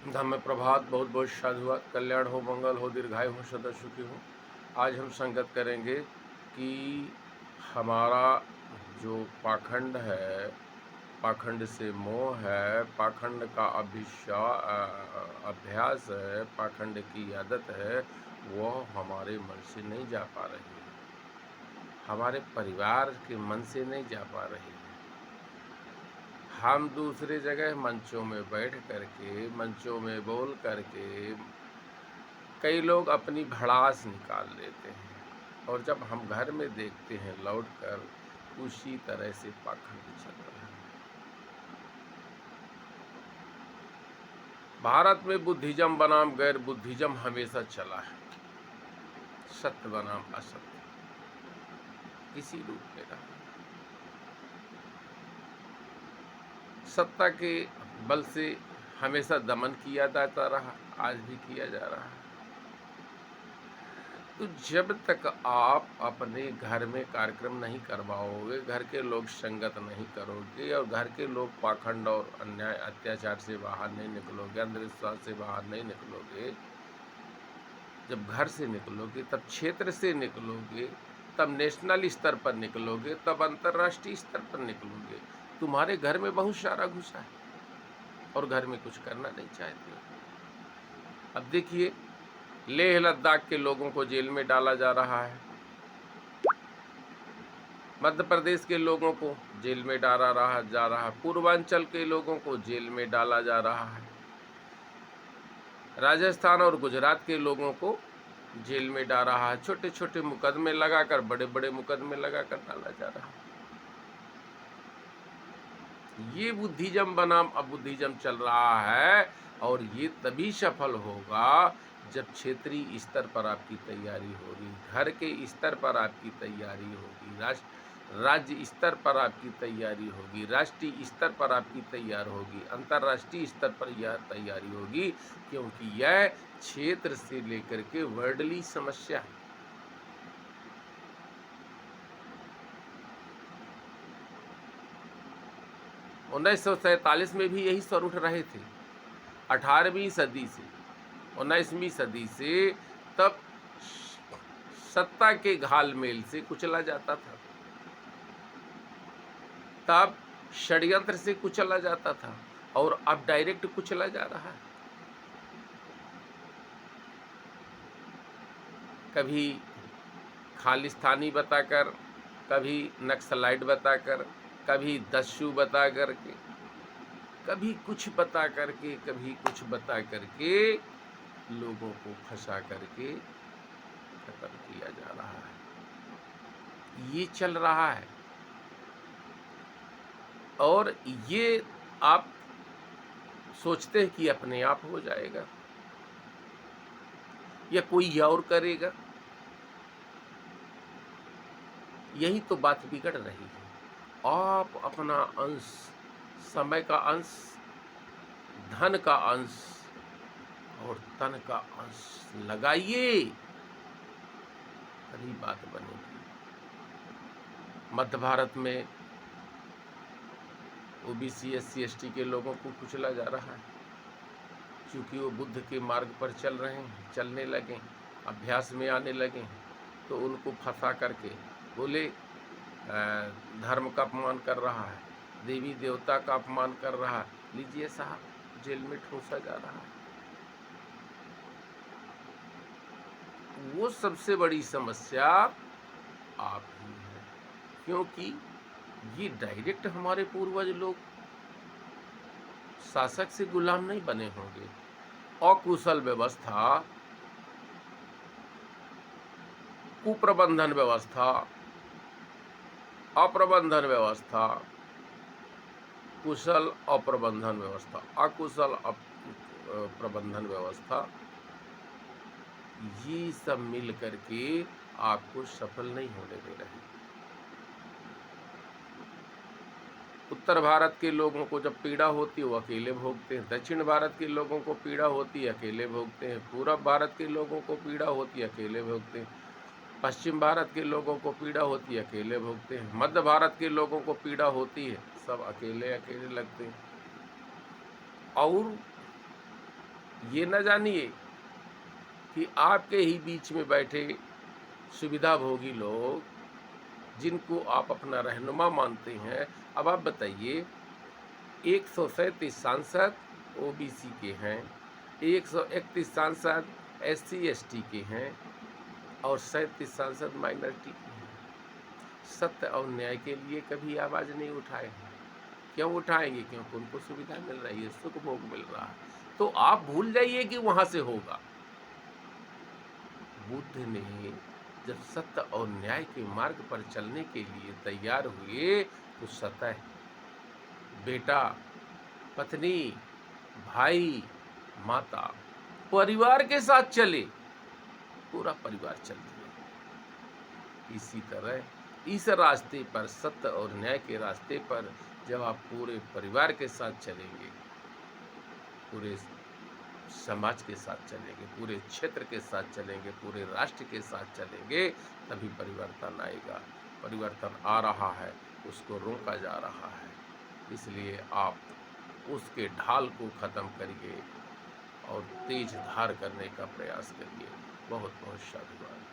धम्म प्रभात, बहुत बहुत साधुवाद, कल्याण हो, मंगल हो, दीर्घायु हो, सदा सुखी हो। आज हम संगत करेंगे कि हमारा जो पाखंड है, पाखंड से मोह है, पाखंड का अभ्यास है, पाखंड की आदत है, वह हमारे मन से नहीं जा पा रही है, हमारे परिवार के मन से नहीं जा पा रही है। हम दूसरे जगह मंचों में बैठ करके, मंचों में बोल करके कई लोग अपनी भड़ास निकाल लेते हैं और जब हम घर में देखते हैं लौटकर, उसी तरह से पाखंड चल रहा है। भारत में बुद्धिज्म बनाम गैर बुद्धिज्म हमेशा चला है, सत्य बनाम असत्य किसी रूप में रहा। सत्ता के बल से हमेशा दमन किया जाता रहा, आज भी किया जा रहा है। तो जब तक आप अपने घर में कार्यक्रम नहीं करवाओगे, घर के लोग संगत नहीं करोगे और घर के लोग पाखंड और अन्याय अत्याचार से बाहर नहीं निकलोगे, अंधविश्वास से बाहर नहीं निकलोगे, जब घर से निकलोगे, तब क्षेत्र से निकलोगे, तब नेशनल स्तर पर निकलोगे, तब अंतर्राष्ट्रीय स्तर पर निकलोगे। तुम्हारे घर में बहुत सारा घुसा है और घर में कुछ करना नहीं चाहते। अब देखिए, लेह लद्दाख के लोगों को जेल में डाला जा रहा है, मध्य प्रदेश के लोगों को जेल में डाला जा रहा है, पूर्वांचल के लोगों को जेल में डाला जा रहा है, राजस्थान और गुजरात के लोगों को जेल में डाला रहा है, छोटे छोटे मुकदमे लगाकर, बड़े बड़े मुकदमे लगाकर डाला जा रहा है। ये बुद्धिज्म बनाम अबुद्धिज्म चल रहा है और ये तभी सफल होगा जब क्षेत्रीय स्तर पर आपकी तैयारी होगी, घर के स्तर पर आपकी तैयारी होगी, राज्य स्तर पर आपकी तैयारी होगी, राष्ट्रीय स्तर पर आपकी तैयार होगी, अंतर्राष्ट्रीय स्तर पर यह तैयारी होगी, क्योंकि यह क्षेत्र से लेकर के वर्ल्डली समस्या है। 1947 में भी यही स्वर उठ रहे थे। 18वीं सदी से 19वीं सदी से तब सत्ता के घालमेल से कुचला जाता था, तब षड्यंत्र से कुचला जाता था और अब डायरेक्ट कुचला जा रहा है। कभी खालिस्तानी बताकर, कभी नक्सलाइट बताकर, कभी दस्यु बता करके, कभी कुछ बता करके, कभी कुछ बता करके लोगों को फंसा करके खत्म किया जा रहा है। ये चल रहा है और ये आप सोचते हैं कि अपने आप हो जाएगा या कोई और करेगा। यही तो बात बिगड़ रही है। आप अपना अंश, समय का अंश, धन का अंश और तन का अंश लगाइए, तभी बात बनेगी। मध्य भारत में ओबीसी, एससी, एसटी के लोगों को कुचला जा रहा है, क्योंकि वो बुद्ध के मार्ग पर चल रहे हैं, चलने लगे, अभ्यास में आने लगे, तो उनको फंसा करके बोले धर्म का अपमान कर रहा है, देवी देवता का अपमान कर रहा है, लीजिए साहब, जेल में ठूंसा जा रहा है। वो सबसे बड़ी समस्या आप ही है, क्योंकि ये डायरेक्ट हमारे पूर्वज लोग शासक से गुलाम नहीं बने होंगे। अकुशल व्यवस्था, कुप्रबंधन व्यवस्था, अप्रबंधन व्यवस्था, कुशल अप्रबंधन व्यवस्था, अकुशल प्रबंधन व्यवस्था, ये सब मिल करके आपको सफल नहीं होने दे रहे। उत्तर भारत के लोगों को जब पीड़ा होती है वो अकेले भोगते हैं, दक्षिण भारत के लोगों को पीड़ा होती है अकेले भोगते हैं, पूर्व भारत के लोगों को पीड़ा होती है अकेले भोगते हैं, पश्चिम भारत के लोगों को पीड़ा होती है अकेले भोगते हैं, मध्य भारत के लोगों को पीड़ा होती है, सब अकेले अकेले लगते हैं। और ये न जानिए कि आपके ही बीच में बैठे सुविधाभोगी लोग, जिनको आप अपना रहनुमा मानते हैं, अब आप बताइए 137 सांसद ओबीसी के हैं, 131 सांसद एससी-एसटी के हैं और 37 सांसद माइनॉरिटी के हैं। सत्य और न्याय के लिए कभी आवाज़ नहीं उठाए हैं। क्यों उठाएँगे? क्योंकि उनको सुविधा मिल रही है, सुख भोग मिल रहा है। तो आप भूल जाइए कि वहाँ से होगा। बुद्ध ने जब सत्य और न्याय के मार्ग पर चलने के लिए तैयार हुए, तो सतह बेटा, पत्नी, भाई, माता, परिवार के साथ चले, पूरा परिवार चल दिया। इसी तरह इस रास्ते पर, सत्य और न्याय के रास्ते पर जब आप पूरे परिवार के साथ चलेंगे, पूरे समाज के साथ चलेंगे, पूरे क्षेत्र के साथ चलेंगे, पूरे राष्ट्र के साथ चलेंगे, तभी परिवर्तन आएगा। परिवर्तन आ रहा है, उसको रोका जा रहा है। इसलिए आप उसके ढाल को ख़त्म करिए और तेज धार करने का प्रयास करिए। बहुत बहुत साधुवाद।